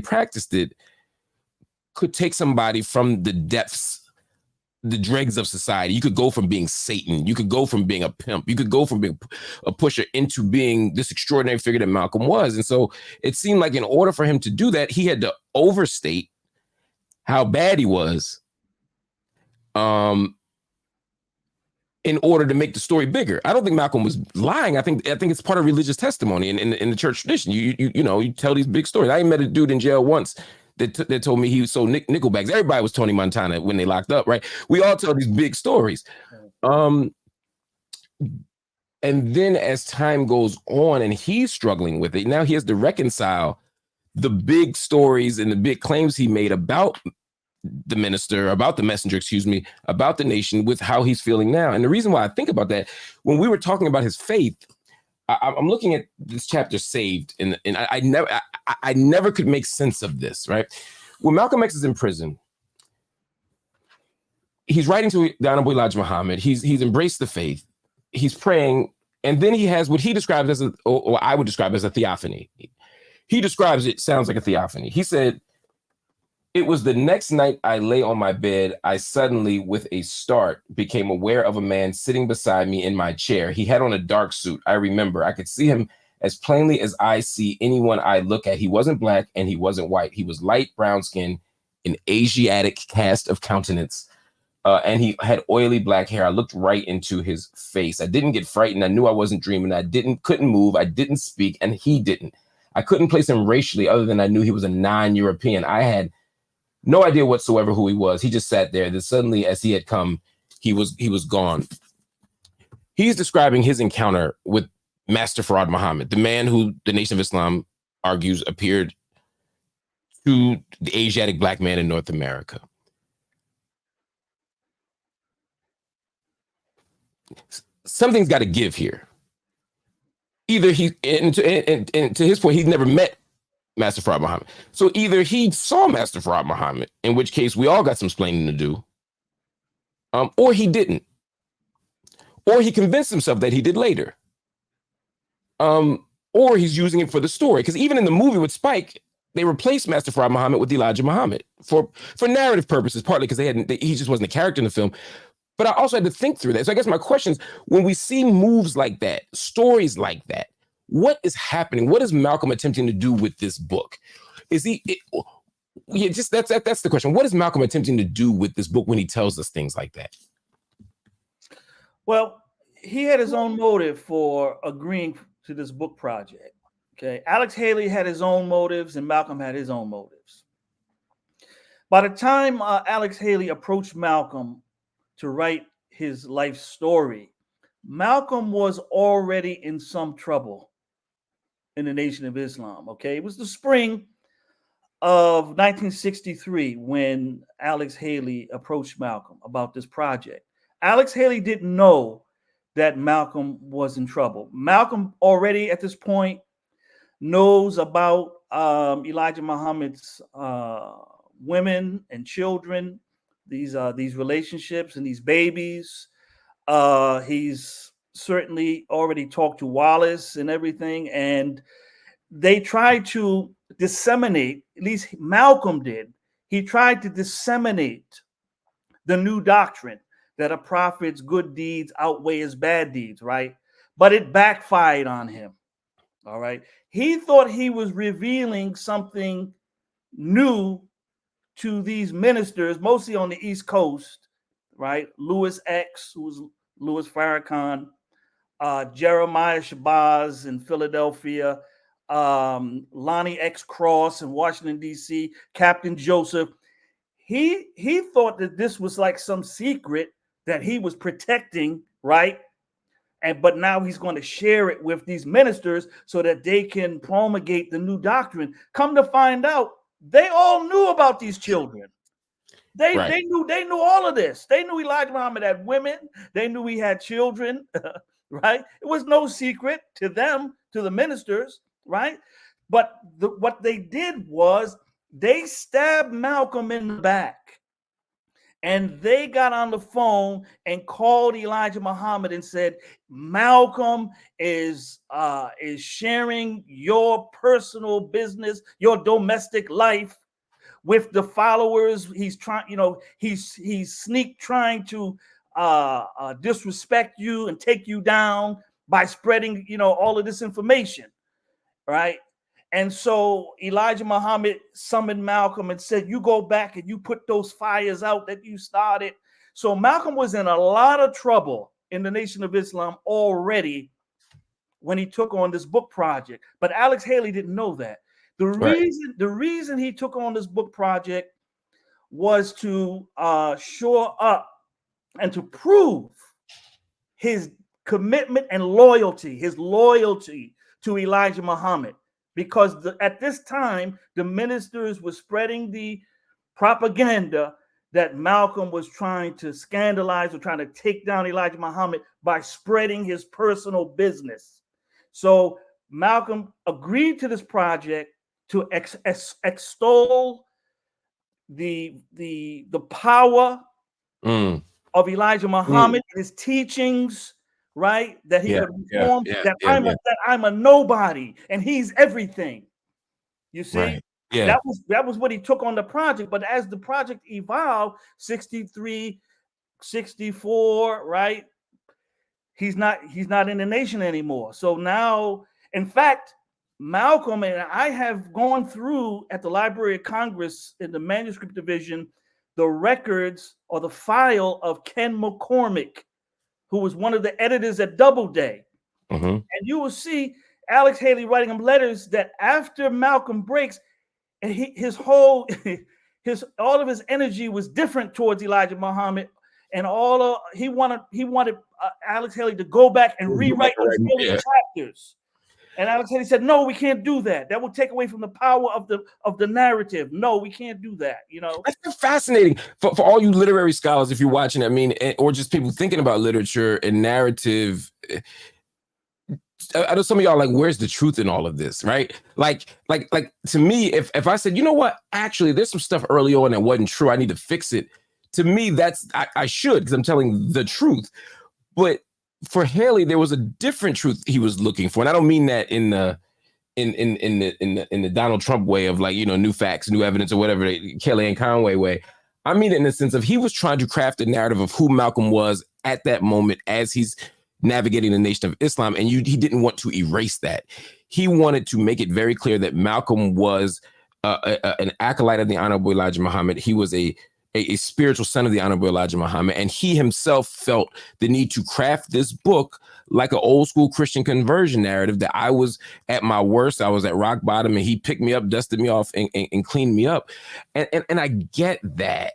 practiced it could take somebody from the depths, the dregs of society. You could go from being Satan, you could go from being a pimp, you could go from being a pusher into being this extraordinary figure that Malcolm was. And so it seemed like in order for him to do that, he had to overstate how bad he was, in order to make the story bigger. I don't think Malcolm was lying. I think it's part of religious testimony in the church tradition. You tell these big stories. I met a dude in jail once that told me he sold nickelbacks. Everybody was Tony Montana when they locked up, right? We all tell these big stories. And then as time goes on and he's struggling with it, now he has to reconcile the big stories and the big claims he made about the minister, about the messenger, about the nation, with how he's feeling now. And the reason why I think about that, when we were talking about his faith, I'm looking at this chapter, Saved, and I never could make sense of this, right? When Malcolm X is in prison, he's writing to the Honorable Elijah Muhammad. He's embraced the faith. He's praying, and then he has what he describes as or I would describe as a theophany. He describes it, sounds like a theophany. He said, "It was the next night I lay on my bed, I suddenly, with a start, became aware of a man sitting beside me in my chair. He had on a dark suit. I remember. I could see him as plainly as I see anyone I look at. He wasn't black and he wasn't white. He was light brown skin, an Asiatic cast of countenance, and he had oily black hair. I looked right into his face. I didn't get frightened. I knew I wasn't dreaming. I couldn't move. I didn't speak, and he didn't. I couldn't place him racially other than I knew he was a non-European. I had no idea whatsoever who he was. He just sat there. Then suddenly, as he had come, he was gone." He's describing his encounter with Master Farad Muhammad, the man who the Nation of Islam argues appeared to the Asiatic black man in North America. Something's got to give here. either he, and to his point, he's never met Master Fard Muhammad. So either he saw Master Fard Muhammad, in which case we all got some explaining to do, or he didn't, or he convinced himself that he did later, or he's using it for the story. Because even in the movie with Spike, they replaced Master Fard Muhammad with Elijah Muhammad for narrative purposes, partly because he just wasn't a character in the film. But I also had to think through that. So I guess my question is, when we see moves like that, stories like that, what is happening? What is Malcolm attempting to do with this book? Is he? That's the question. What is Malcolm attempting to do with this book when he tells us things like that? Well, he had his own motive for agreeing to this book project. Okay, Alex Haley had his own motives, and Malcolm had his own motives. By the time Alex Haley approached Malcolm to write his life story, Malcolm was already in some trouble in the Nation of Islam. Okay, it was the spring of 1963 when Alex Haley approached Malcolm about this project. Alex Haley didn't know that Malcolm was in trouble. Malcolm already at this point knows about Elijah Muhammad's women and children, these relationships and these babies. He's certainly already talked to Wallace and everything, and they tried to disseminate, at least Malcolm did. He tried to disseminate the new doctrine that a prophet's good deeds outweigh his bad deeds, right? But it backfired on him. All right. He thought he was revealing something new to these ministers, mostly on the East Coast, right? Louis X, who was Louis Farrakhan, Jeremiah Shabazz in Philadelphia, Lonnie X. Cross in Washington, D.C., Captain Joseph. He thought that this was like some secret that he was protecting, right? But now he's going to share it with these ministers so that they can promulgate the new doctrine. Come to find out, they all knew about these children. They knew all of this. They knew Elijah Muhammad had women. They knew he had children, right? It was no secret to them, to the ministers, right? But what they did was they stabbed Malcolm in the back. And they got on the phone and called Elijah Muhammad and said, Malcolm is sharing your personal business, your domestic life with the followers. He's trying, he's trying to disrespect you and take you down by spreading, all of this information, right? And so Elijah Muhammad summoned Malcolm and said, you go back and you put those fires out that you started. So Malcolm was in a lot of trouble in the Nation of Islam already when he took on this book project. But Alex Haley didn't know that. The reason he took on this book project was to shore up and to prove his commitment and loyalty, to Elijah Muhammad. Because at this time, the ministers were spreading the propaganda that Malcolm was trying to scandalize or trying to take down Elijah Muhammad by spreading his personal business. So Malcolm agreed to this project to extol the power of Elijah Muhammad, his teachings, right? That he could reform, I'm a nobody and he's everything. You see? Right. Yeah. That was what he took on the project. But as the project evolved, 63, 64, right? He's not in the nation anymore. So now, in fact, Malcolm and I have gone through at the Library of Congress in the manuscript division the records or the file of Ken McCormick, who was one of the editors at Doubleday. And you will see Alex Haley writing him letters that after Malcolm breaks, and all of his energy was different towards Elijah Muhammad, and he wanted Alex Haley to go back and rewrite those early chapters. And Alex Haley said, "No, we can't do that. That will take away from the power of the narrative. No, we can't do that." That's fascinating for all you literary scholars, if you're watching. I mean, or just people thinking about literature and narrative. I know some of y'all like, where's the truth in all of this, right? Like to me, if I said, you know what, actually, there's some stuff early on that wasn't true, I need to fix it. To me, that's I should, because I'm telling the truth. But for Haley, there was a different truth he was looking for, and I don't mean that in the Donald Trump way of like, you know, new facts, new evidence, or whatever, Kellyanne Conway way. I mean it in the sense of he was trying to craft a narrative of who Malcolm was at that moment as he's navigating the Nation of Islam, and he didn't want to erase that. He wanted to make it very clear that Malcolm was an acolyte of the Honorable Elijah Muhammad. He was a spiritual son of the Honorable Elijah Muhammad, and he himself felt the need to craft this book like an old school Christian conversion narrative, that I was at my worst, I was at rock bottom, and he picked me up, dusted me off, and cleaned me up. And I get that.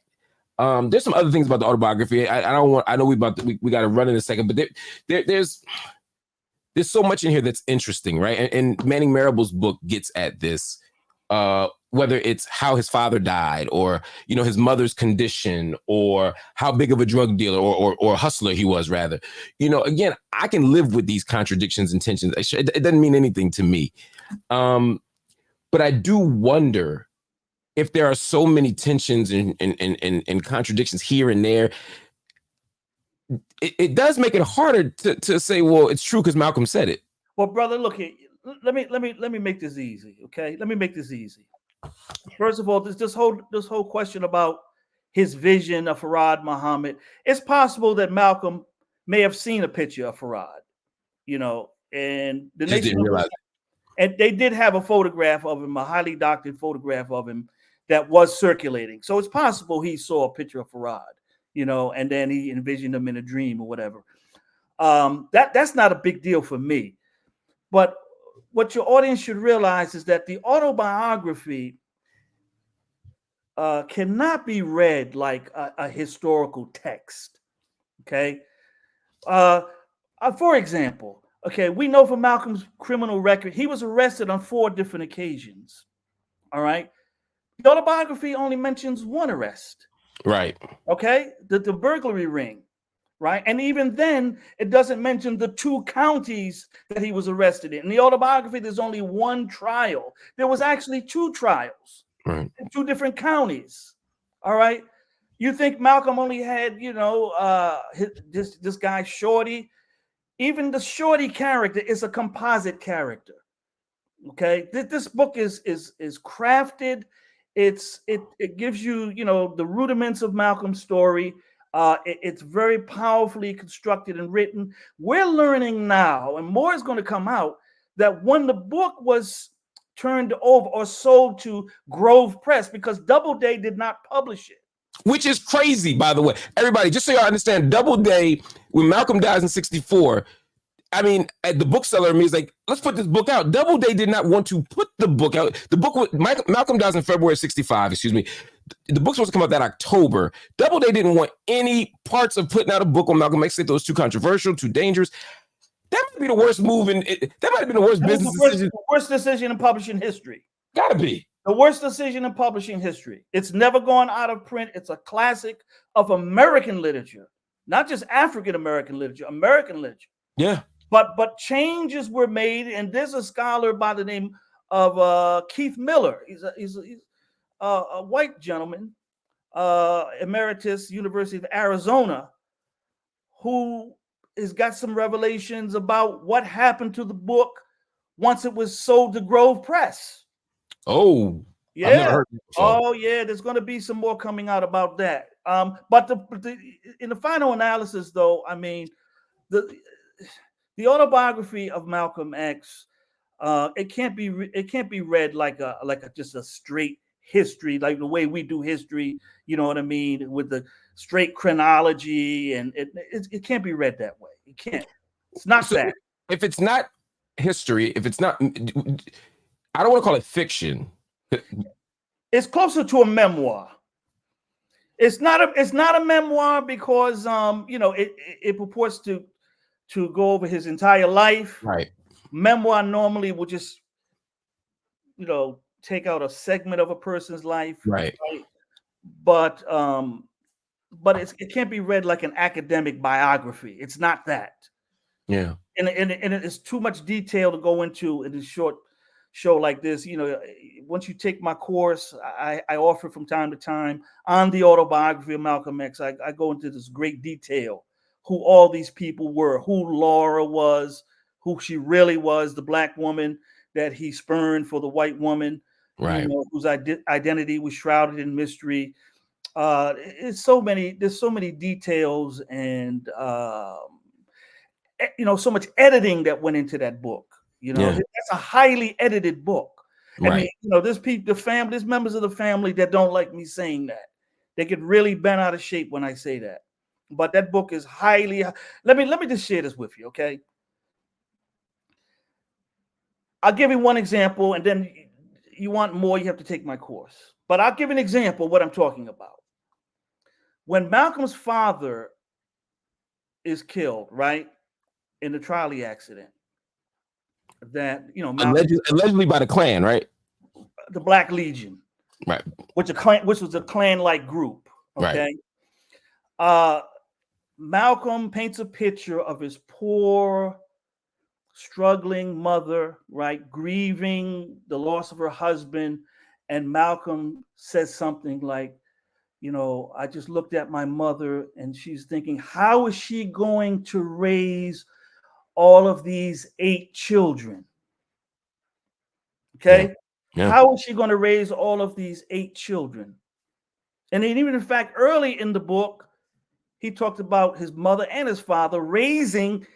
There's some other things about the autobiography. I know we got to run in a second, but there's so much in here that's interesting, right? And Manning Marable's book gets at this, whether it's how his father died, or, you know, his mother's condition, or how big of a drug dealer or hustler he was, rather. You know, again, I can live with these contradictions and tensions. It doesn't mean anything to me. But I do wonder if there are so many tensions and contradictions here and there. It does make it harder to say, well, it's true because Malcolm said it. Well, brother, look here. Let me make this easy, okay? Let me make this easy. First of all, this whole question about his vision of Farad Muhammad. It's possible that Malcolm may have seen a picture of Farad, you know, and the Just didn't realize. And they did have a photograph of him, a highly doctored photograph of him that was circulating. So it's possible he saw a picture of Farad, you know, and then he envisioned him in a dream or whatever. That's not a big deal for me. But what your audience should realize is that the autobiography cannot be read like a historical text. Okay. For example, okay, we know from Malcolm's criminal record, he was arrested on 4 different occasions. All right. The autobiography only mentions one arrest. Right. Okay. The burglary ring. Right. And even then, it doesn't mention the 2 counties that he was arrested in. In the autobiography, there's only one trial. There was actually 2 trials, right, in 2 different counties. All right. You think Malcolm only had, you know, this guy Shorty? Even the Shorty character is a composite character. Okay. This book is crafted. It gives you, you know, the rudiments of Malcolm's story. It's very powerfully constructed and written. We're learning now, and more is going to come out, that when the book was turned over or sold to Grove Press, because Doubleday did not publish it. Which is crazy, by the way. Everybody, just so y'all understand, Doubleday, when Malcolm dies in 1964, I mean, the bookseller in me is like, let's put this book out. Doubleday did not want to put the book out. The book was, Malcolm dies in February 1965, excuse me. The book's supposed to come out that October. Doubleday didn't want any parts of putting out a book on Malcolm X. They thought it was too controversial, too dangerous. That might be the worst move that might have been the worst business decision. The worst decision in publishing history. Gotta be. The worst decision in publishing history. It's never gone out of print. It's a classic of American literature, not just African American literature, American literature. Yeah. But changes were made, and there's a scholar by the name of Keith Miller. He's a white gentleman, emeritus, University of Arizona, who has got some revelations about what happened to the book once it was sold to Grove Press. Oh, yeah. I've never heard that before. Oh, yeah. There's going to be some more coming out about that. But in the final analysis, though, I mean, the autobiography of Malcolm X, it can't be read like just a straight history, like the way we do history. You know what I mean, with the straight chronology, and it can't be read that way. It can't. It's not that. If it's not history, if it's not, I don't want to call it fiction. It's closer to a memoir. It's not a memoir because you know, it purports to go over his entire life. Right. Memoir normally will just, you know, take out a segment of a person's life. Right. But it can't be read like an academic biography. It's not that. Yeah. And it's too much detail to go into in a short show like this. You know, once you take my course, I offer from time to time on the autobiography of Malcolm X. I go into this great detail, who all these people were, who Laura was, who she really was, the black woman that he spurned for the white woman, Right. you know, whose identity was shrouded in mystery. There's so many details and you know, so much editing that went into that book. You know, Yeah. that's a highly edited book. I mean, Right. you know, there's members of the family that don't like me saying that. They get really bent out of shape when I say that. But that book is highly. Let me just share this with you, okay? I'll give you one example, and then you want more, you have to take my course. But I'll give an example of what I'm talking about. When Malcolm's father is killed, right, in the trolley accident, that, you know, Malcolm, Allegedly by the Klan, right? the Black Legion, Right. which was a clan-like group. Okay. Right. Malcolm paints a picture of his poor, struggling mother, right, grieving the loss of her husband. And Malcolm says something like, you know, I just looked at my mother and she's thinking, how is she going to raise all of these 8 children? Okay. Yeah. How is she going to raise all of these 8 children? And then even in fact, early in the book, he talked about his mother and his father raising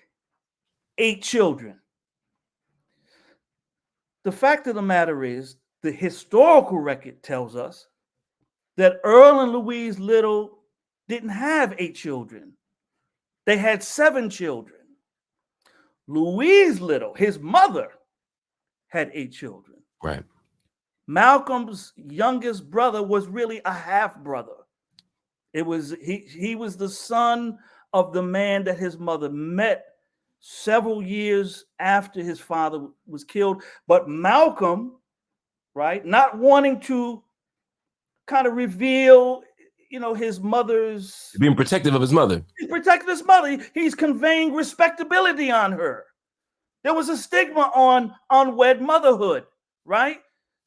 8 children. The fact of the matter is, the historical record tells us that Earl and Louise Little didn't have 8 children. They had 7 children. Louise Little, his mother, had 8 children. Right. Malcolm's youngest brother was really a half brother. It was he was the son of the man that his mother met several years after his father was killed. But Malcolm, right, not wanting to kind of reveal, you know, his mother's, Being protective of his mother. he's protecting his mother. He's conveying respectability on her. There was a stigma on unwed motherhood, right?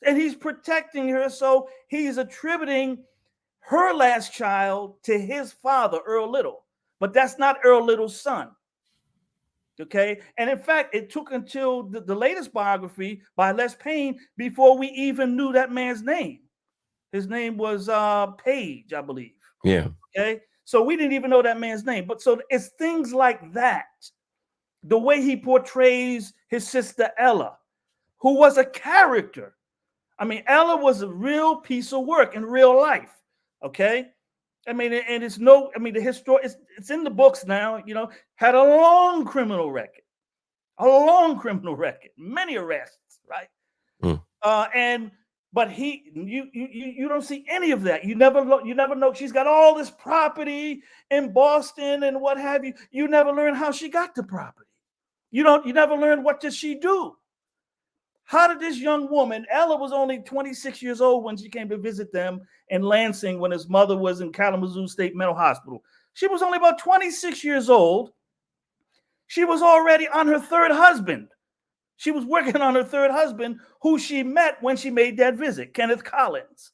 And he's protecting her, so he's attributing her last child to his father, Earl Little. But that's not Earl Little's son. Okay. And in fact, it took until the latest biography by Les Payne before we even knew that man's name. His name was Page, I believe. Yeah. Okay. So we didn't even know that man's name. But so it's things like that. The way he portrays his sister Ella, who was a character. I mean, Ella was a real piece of work in real life. Okay. I mean, and it's no, I mean, the history, it's in the books now, you know, had a long criminal record, many arrests, right? But you don't see any of that. You never know. She's got all this property in Boston and what have you. You never learn how she got the property. You never learn what did she do. How did this young woman, Ella was only 26 years old when she came to visit them in Lansing when his mother was in Kalamazoo State Mental Hospital. She was only about 26 years old. She was already on her third husband. She was working on her third husband, who she met when she made that visit, Kenneth Collins.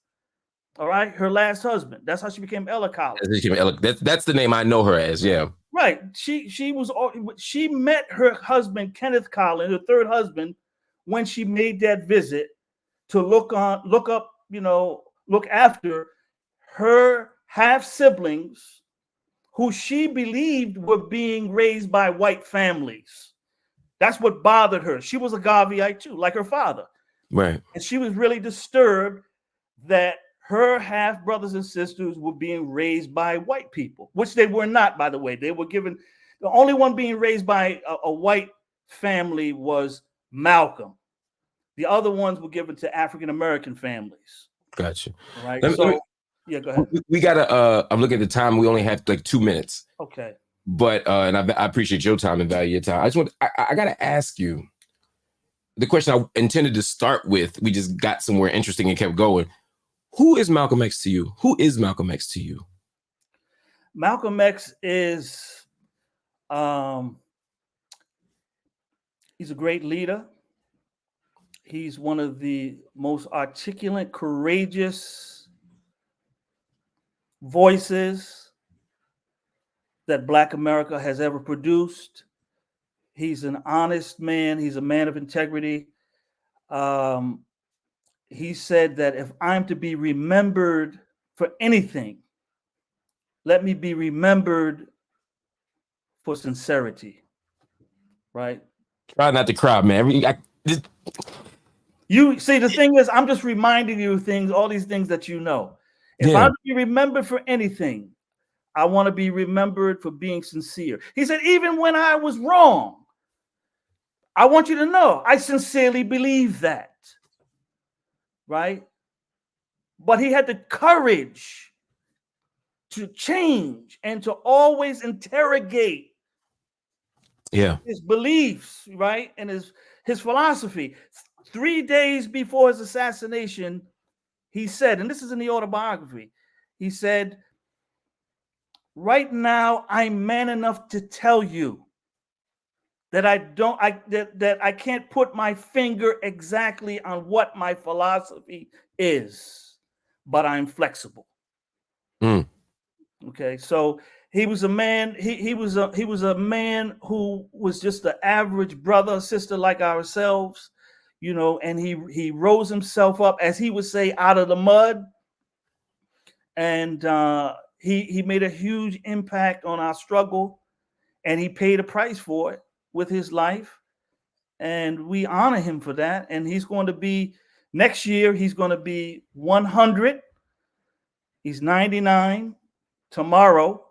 All right, her last husband. That's how she became Ella Collins. That's the name I know her as. Yeah. Right. She met her husband, Kenneth Collins, her third husband, when she made that visit to look after her half siblings who she believed were being raised by white families. That's what bothered her. She was a Garveyite too, like her father. Right. And she was really disturbed that her half brothers and sisters were being raised by white people, which they were not, by the way. They were given, the only one being raised by a white family was Malcolm. The other ones were given to African-American families. Gotcha. All right. Yeah, go ahead. We gotta, I'm looking at the time. We only have like 2 minutes. Okay. But, and I appreciate your time and value your time. I gotta ask you the question I intended to start with. We just got somewhere interesting and kept going. Who is Malcolm X to you? Who is Malcolm X to you? Malcolm X is He's a great leader. He's one of the most articulate, courageous voices that Black America has ever produced. He's an honest man. He's a man of integrity. Um, he said that if I'm to be remembered for anything, let me be remembered for sincerity. Right? Try not to cry, man. You see, the thing is, I'm just reminding you of things, all these things that you know. If I'm to be remembered for anything, I want to be remembered for being sincere. He said, even when I was wrong, I want you to know I sincerely believe that. Right? But he had the courage to change and to always interrogate his beliefs, right? And his philosophy. 3 days before his assassination, he said, and this is in the autobiography, he said, right now I'm man enough to tell you that I can't put my finger exactly on what my philosophy is, but I'm flexible. Okay, so he was a man. He was a man who was just an average brother, sister like ourselves, you know. And he rose himself up, as he would say, out of the mud, and he made a huge impact on our struggle, and he paid a price for it with his life, and we honor him for that. And he's going to be next year. He's going to be 100. He's 99 tomorrow.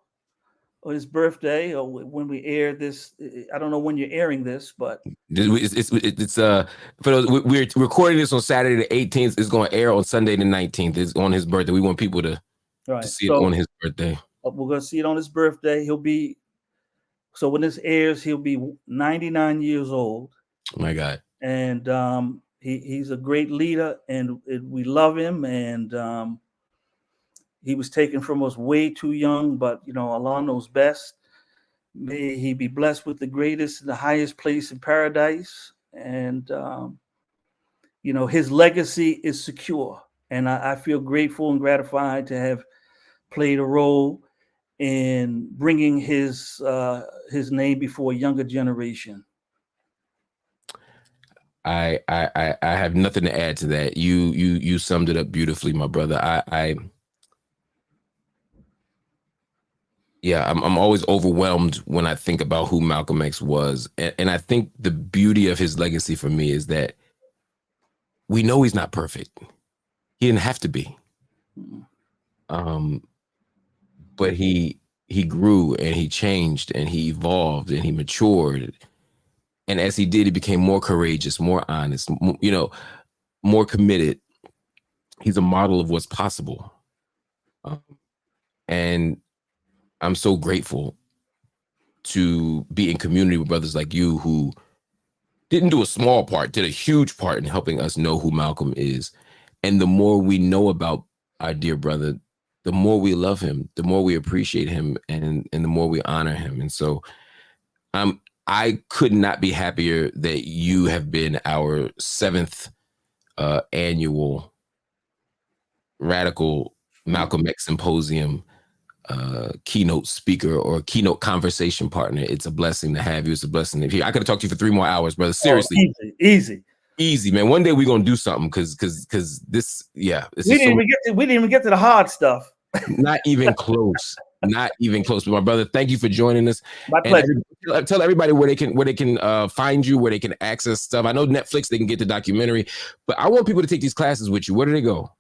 Or his birthday, or when we air this. I don't know when you're airing this, but it's for those, we're recording this on Saturday the 18th. It's going to air on Sunday the 19th. It's on his birthday. We want people to see it on his birthday. We're going to see it on his birthday. So when this airs, he'll be 99 years old. Oh my God. And he's a great leader, and we love him. And he was taken from us way too young, but you know, Allah knows best. May he be blessed with the greatest and the highest place in paradise. And you know, his legacy is secure, and I feel grateful and gratified to have played a role in bringing his name before a younger generation. I have nothing to add to that. You summed it up beautifully, my brother. I'm always overwhelmed when I think about who Malcolm X was. And I think the beauty of his legacy for me is that we know he's not perfect. He didn't have to be. But he grew, and he changed, and he evolved, and he matured. And as he did, he became more courageous, more honest, you know, more committed. He's a model of what's possible. And I'm so grateful to be in community with brothers like you who didn't do a small part, did a huge part in helping us know who Malcolm is. And the more we know about our dear brother, the more we love him, the more we appreciate him, and the more we honor him. And so I could not be happier that you have been our 7th annual Radical Malcolm X Symposium keynote speaker or keynote conversation partner. It's a blessing to have you. It's a blessing to hear. I could have talked to you for 3 more hours, brother. Seriously. Oh, easy, man. One day we're gonna do something because this, we didn't even get to the hard stuff. Not even close. Not even close. But my brother, thank you for joining us. My pleasure. Tell everybody where they can find you, where they can access stuff. I know Netflix, they can get the documentary, but I want people to take these classes with you. Where do they go?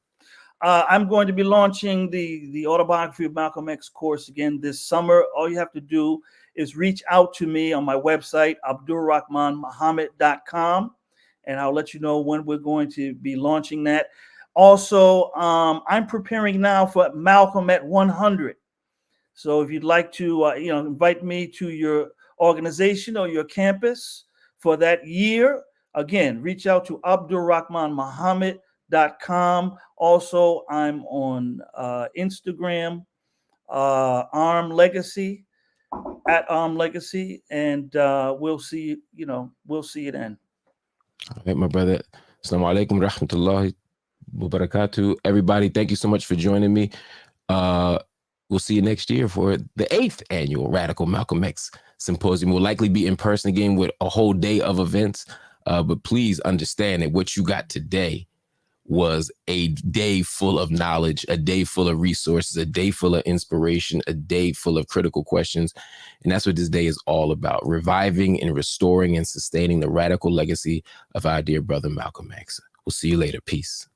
I'm going to be launching the autobiography of Malcolm X course again this summer. All you have to do is reach out to me on my website, Abdur-Rahman and I'll let you know when we're going to be launching that. Also, I'm preparing now for Malcolm at 100. So if you'd like to, invite me to your organization or your campus for that year, again, reach out to Abdur-Rahman.com. Also, I'm on Instagram, Arm Legacy. at Legacy, and we'll see. We'll see you then. All right, my brother. Assalamu alaikum rahmatullahi wa barakatuh. Everybody, thank you so much for joining me. We'll see you next year for the 8th annual Radical Malcolm X Symposium. We'll likely be in person again with a whole day of events. But please understand that what you got today was a day full of knowledge, a day full of resources, a day full of inspiration, a day full of critical questions. And that's what this day is all about: reviving and restoring and sustaining the radical legacy of our dear brother Malcolm X. We'll see you later. Peace.